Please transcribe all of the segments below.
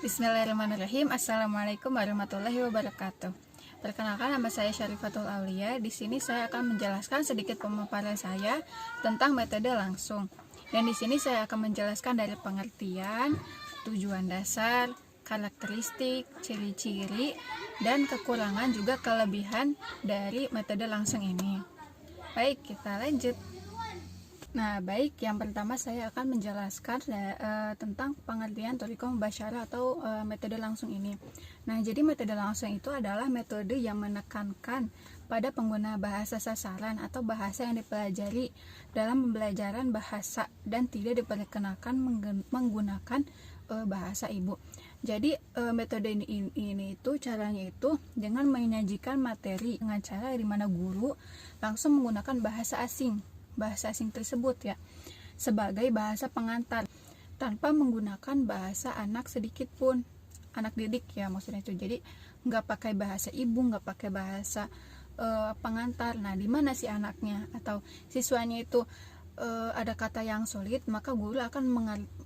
Bismillahirrahmanirrahim. Assalamualaikum warahmatullahi wabarakatuh. Perkenalkan, nama saya Syarifatul Aulia. Di sini saya akan menjelaskan sedikit pemaparan saya tentang metode langsung. Dan di sini saya akan menjelaskan dari pengertian, tujuan dasar, karakteristik, ciri-ciri, dan kekurangan juga kelebihan dari metode langsung ini. Baik, kita lanjut. Nah, baik, yang pertama saya akan menjelaskan tentang pengertian thoriqah mubasyarah atau metode langsung ini. Nah, jadi metode langsung itu adalah metode yang menekankan pada pengguna bahasa sasaran atau bahasa yang dipelajari dalam pembelajaran bahasa dan tidak diperkenalkan menggunakan bahasa ibu. Jadi metode ini itu caranya itu dengan menyajikan materi dengan cara di mana guru langsung menggunakan bahasa asing tersebut ya sebagai bahasa pengantar tanpa menggunakan bahasa anak sedikit pun, anak didik ya maksudnya itu. Jadi nggak pakai bahasa ibu, nggak pakai bahasa pengantar. Nah, di mana si anaknya atau siswanya itu ada kata yang sulit, maka guru akan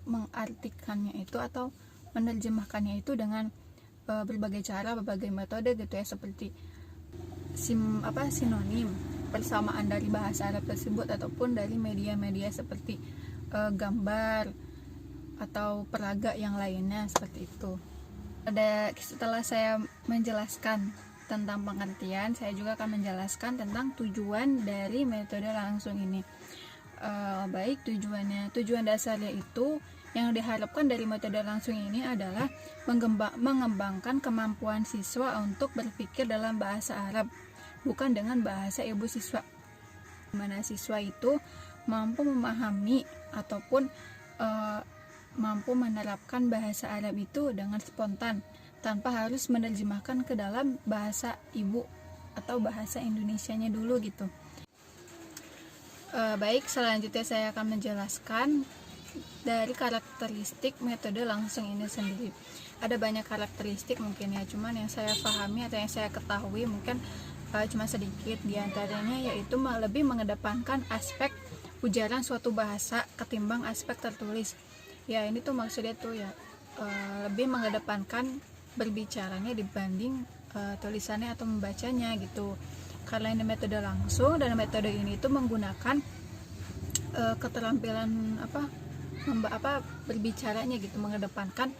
mengartikannya itu atau menerjemahkannya itu dengan berbagai cara, berbagai metode gitu ya, seperti sinonim, persamaan dari bahasa Arab tersebut ataupun dari media-media seperti gambar atau peraga yang lainnya seperti itu. Setelah saya menjelaskan tentang pengertian, saya juga akan menjelaskan tentang tujuan dari metode langsung ini. Baik, tujuan dasarnya itu yang diharapkan dari metode langsung ini adalah mengembangkan kemampuan siswa untuk berpikir dalam bahasa Arab, bukan dengan bahasa ibu siswa. Mana siswa itu mampu memahami ataupun mampu menerapkan bahasa Arab itu dengan spontan tanpa harus menerjemahkan ke dalam bahasa ibu atau bahasa Indonesianya dulu gitu. Baik, selanjutnya saya akan menjelaskan dari karakteristik metode langsung ini sendiri. Ada banyak karakteristik mungkin ya, cuman yang saya pahami atau yang saya ketahui mungkin cuma sedikit. Diantaranya yaitu lebih mengedepankan aspek ujaran suatu bahasa ketimbang aspek tertulis. Ya, ini tuh maksudnya tuh ya lebih mengedepankan berbicaranya dibanding tulisannya atau membacanya gitu. Karena ini metode langsung dan metode ini tuh menggunakan keterampilan berbicaranya gitu, mengedepankan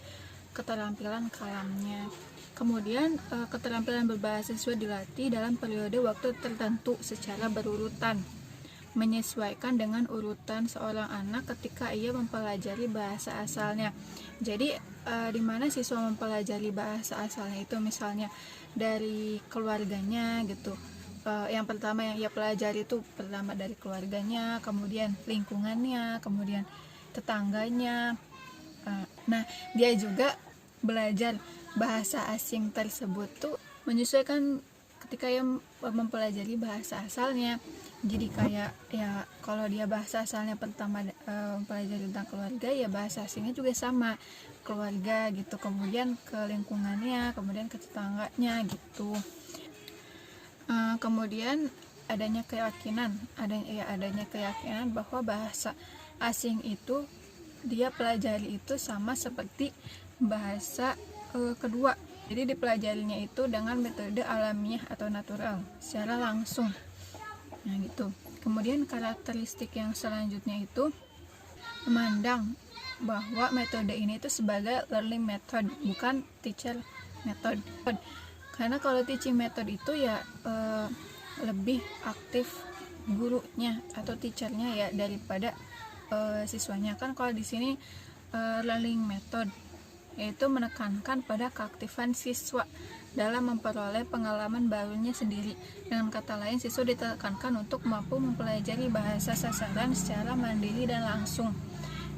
keterampilan kalamnya. Kemudian keterampilan berbahasa siswa dilatih dalam periode waktu tertentu secara berurutan, menyesuaikan dengan urutan seorang anak ketika ia mempelajari bahasa asalnya. Jadi di mana siswa mempelajari bahasa asalnya itu misalnya dari keluarganya gitu. Yang pertama yang ia pelajari itu pertama dari keluarganya, kemudian lingkungannya, kemudian tetangganya. Nah, dia juga belajar bahasa asing tersebut tuh menyesuaikan ketika ia mempelajari bahasa asalnya. Jadi kayak ya kalau dia bahasa asalnya pertama mempelajari tentang keluarga, ya bahasa asingnya juga sama, keluarga gitu, kemudian ke lingkungannya, kemudian ke tetangganya gitu. Kemudian adanya keyakinan bahwa bahasa asing itu dia pelajari itu sama seperti bahasa kedua. Jadi dipelajarinya itu dengan metode alamiah atau natural secara langsung. Nah gitu. Kemudian karakteristik yang selanjutnya itu memandang bahwa metode ini itu sebagai learning method, bukan teacher method. Karena kalau teaching method itu ya lebih aktif gurunya atau teachernya ya daripada siswanya. Kan kalau di sini learning method yaitu menekankan pada keaktifan siswa dalam memperoleh pengalaman barunya sendiri. Dengan kata lain, siswa ditekankan untuk mampu mempelajari bahasa sasaran secara mandiri dan langsung.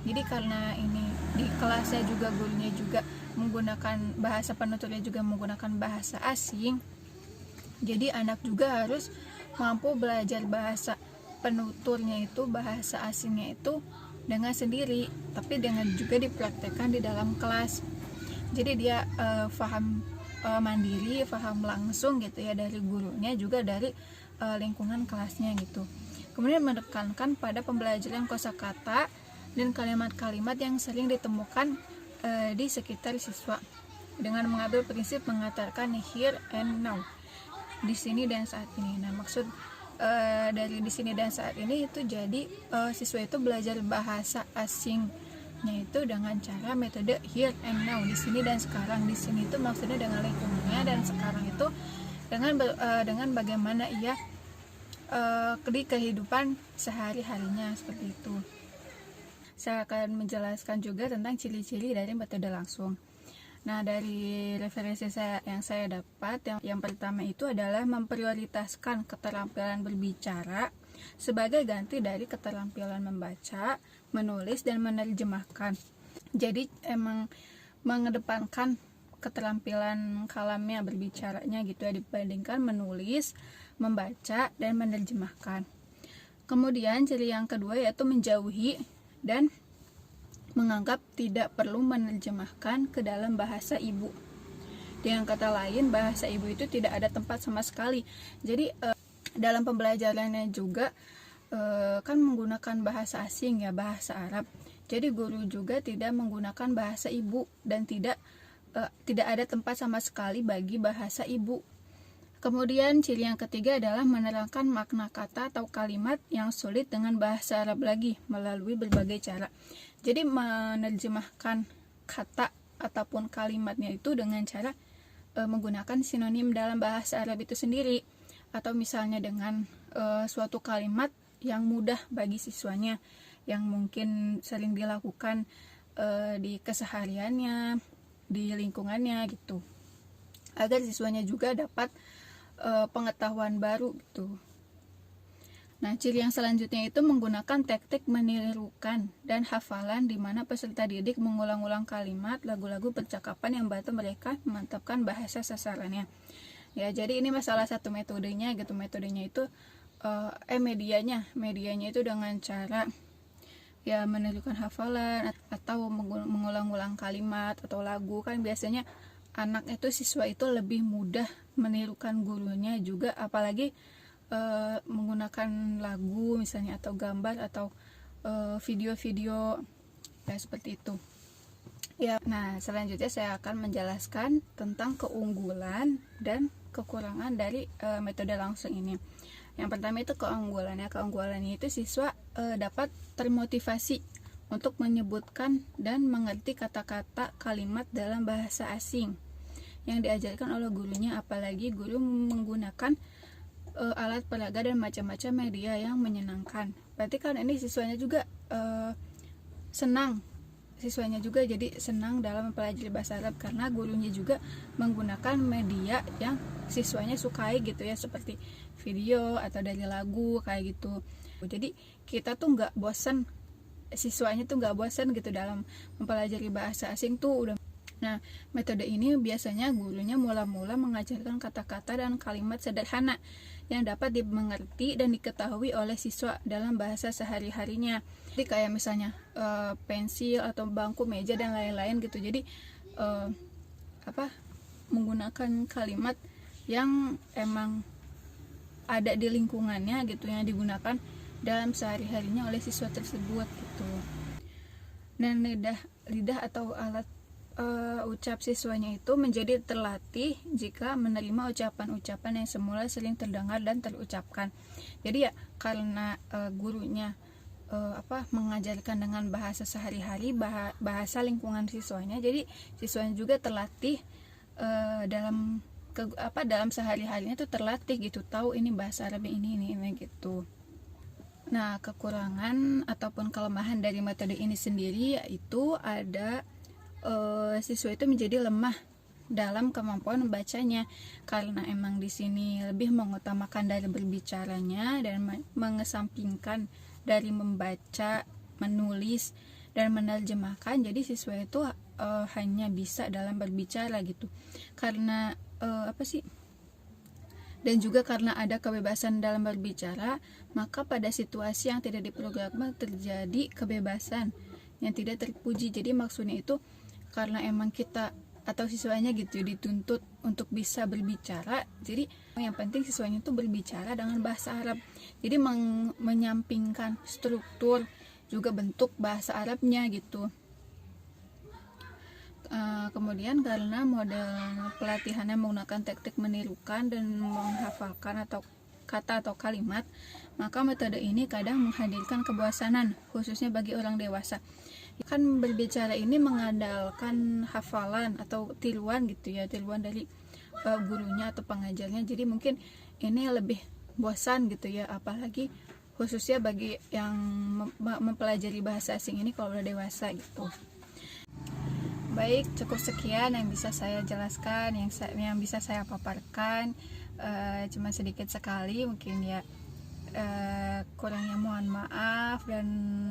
Jadi karena ini di kelasnya juga gurunya juga menggunakan bahasa penuturnya juga menggunakan bahasa asing, jadi anak juga harus mampu belajar bahasa penuturnya itu, bahasa asingnya itu dengan sendiri, tapi dengan juga dipraktekkan di dalam kelas. Jadi dia paham mandiri, paham langsung gitu ya dari gurunya juga dari lingkungan kelasnya gitu. Kemudian menekankan pada pembelajaran kosakata dan kalimat-kalimat yang sering ditemukan di sekitar siswa dengan mengambil prinsip mengatakan here and now, di sini dan saat ini. Nah, maksud dari di sini dan saat ini itu jadi siswa itu belajar bahasa asingnya itu dengan cara metode here and now, di sini dan sekarang. Di sini itu maksudnya dengan lingkungannya, dan sekarang itu dengan bagaimana ia di kehidupan sehari-harinya, seperti itu. Saya akan menjelaskan juga tentang ciri-ciri dari metode langsung. Nah, dari referensi yang saya dapat, yang pertama itu adalah memprioritaskan keterampilan berbicara sebagai ganti dari keterampilan membaca, menulis, dan menerjemahkan. Jadi emang mengedepankan keterampilan kalamnya, berbicaranya gitu ya, dibandingkan menulis, membaca, dan menerjemahkan. Kemudian ciri yang kedua yaitu menjauhi dan menganggap tidak perlu menerjemahkan ke dalam bahasa ibu. Dengan kata lain, bahasa ibu itu tidak ada tempat sama sekali. Jadi dalam pembelajarannya juga kan menggunakan bahasa asing ya, bahasa Arab. Jadi guru juga tidak menggunakan bahasa ibu, dan tidak ada tempat sama sekali bagi bahasa ibu. Kemudian ciri yang ketiga adalah menerangkan makna kata atau kalimat yang sulit dengan bahasa Arab lagi melalui berbagai cara. Jadi menerjemahkan kata ataupun kalimatnya itu dengan cara menggunakan sinonim dalam bahasa Arab itu sendiri, atau misalnya dengan suatu kalimat yang mudah bagi siswanya, yang mungkin sering dilakukan di kesehariannya, di lingkungannya gitu, agar siswanya juga dapat pengetahuan baru gitu. Nah, ciri yang selanjutnya itu menggunakan teknik menirukan dan hafalan, di mana peserta didik mengulang-ulang kalimat, lagu-lagu, percakapan yang membantu mereka memantapkan bahasa sasarannya. Ya, jadi ini salah satu metodenya gitu. Metodenya itu medianya itu dengan cara ya menirukan hafalan atau mengulang-ulang kalimat atau lagu. Kan biasanya anak itu, siswa itu lebih mudah menirukan gurunya juga, apalagi menggunakan lagu misalnya, atau gambar, atau video-video ya, seperti itu ya. Nah, selanjutnya saya akan menjelaskan tentang keunggulan dan kekurangan dari metode langsung ini. Yang pertama itu keunggulannya itu siswa dapat termotivasi untuk menyebutkan dan mengerti kata-kata kalimat dalam bahasa asing yang diajarkan oleh gurunya, apalagi guru menggunakan alat peraga dan macam-macam media yang menyenangkan. Berarti kan ini siswanya juga jadi senang dalam mempelajari bahasa Arab, karena gurunya juga menggunakan media yang siswanya sukai gitu ya, seperti video atau dari lagu kayak gitu. Jadi kita tuh nggak bosan, siswanya tuh nggak bosan gitu dalam mempelajari bahasa asing tuh udah. Nah, metode ini biasanya gurunya mula-mula mengajarkan kata-kata dan kalimat sederhana yang dapat dimengerti dan diketahui oleh siswa dalam bahasa sehari-harinya. Jadi kayak misalnya pensil atau bangku, meja, dan lain-lain gitu. Jadi menggunakan kalimat yang emang ada di lingkungannya gitu, yang digunakan dalam sehari-harinya oleh siswa tersebut gitu. Dan lidah atau alat ucap siswanya itu menjadi terlatih jika menerima ucapan-ucapan yang semula sering terdengar dan terucapkan. Jadi ya karena gurunya mengajarkan dengan bahasa sehari-hari, bahasa lingkungan siswanya, jadi siswanya juga terlatih dalam sehari-harinya itu terlatih gitu, tahu ini bahasa Arab ini gitu. Nah, kekurangan ataupun kelemahan dari metode ini sendiri yaitu ada siswa itu menjadi lemah dalam kemampuan membacanya, karena emang di sini lebih mengutamakan dari berbicaranya dan mengesampingkan dari membaca, menulis, dan menerjemahkan. Jadi siswa itu hanya bisa dalam berbicara gitu, karena dan juga karena ada kebebasan dalam berbicara, maka pada situasi yang tidak diprogram terjadi kebebasan yang tidak terpuji. Jadi maksudnya itu karena emang kita atau siswanya gitu dituntut untuk bisa berbicara, jadi yang penting siswanya itu berbicara dengan bahasa Arab. Jadi menyampingkan struktur juga bentuk bahasa Arabnya gitu. kemudian karena model pelatihannya menggunakan teknik menirukan dan menghafalkan atau kata atau kalimat, maka metode ini kadang menghadirkan kebosanan, khususnya bagi orang dewasa. Kan berbicara ini mengandalkan hafalan atau tiruan gitu ya, tiruan dari gurunya atau pengajarnya, jadi mungkin ini lebih bosan gitu ya, apalagi khususnya bagi yang mempelajari bahasa asing ini kalau udah dewasa gitu. Baik, cukup sekian yang bisa saya jelaskan, yang bisa saya paparkan. Cuma sedikit sekali mungkin ya, kurangnya mohon maaf, dan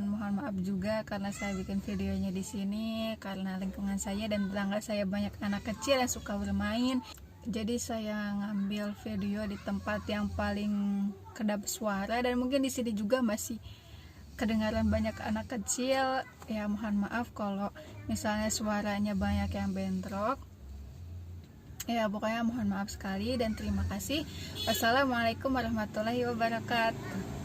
mohon maaf juga karena saya bikin videonya di sini karena lingkungan saya dan tetangga saya banyak anak kecil yang suka bermain. Jadi saya ngambil video di tempat yang paling kedap suara, dan mungkin di sini juga masih kedengaran banyak anak kecil. Ya mohon maaf kalau misalnya suaranya banyak yang bentrok. Ya pokoknya mohon maaf sekali dan terima kasih. Wassalamualaikum warahmatullahi wabarakatuh.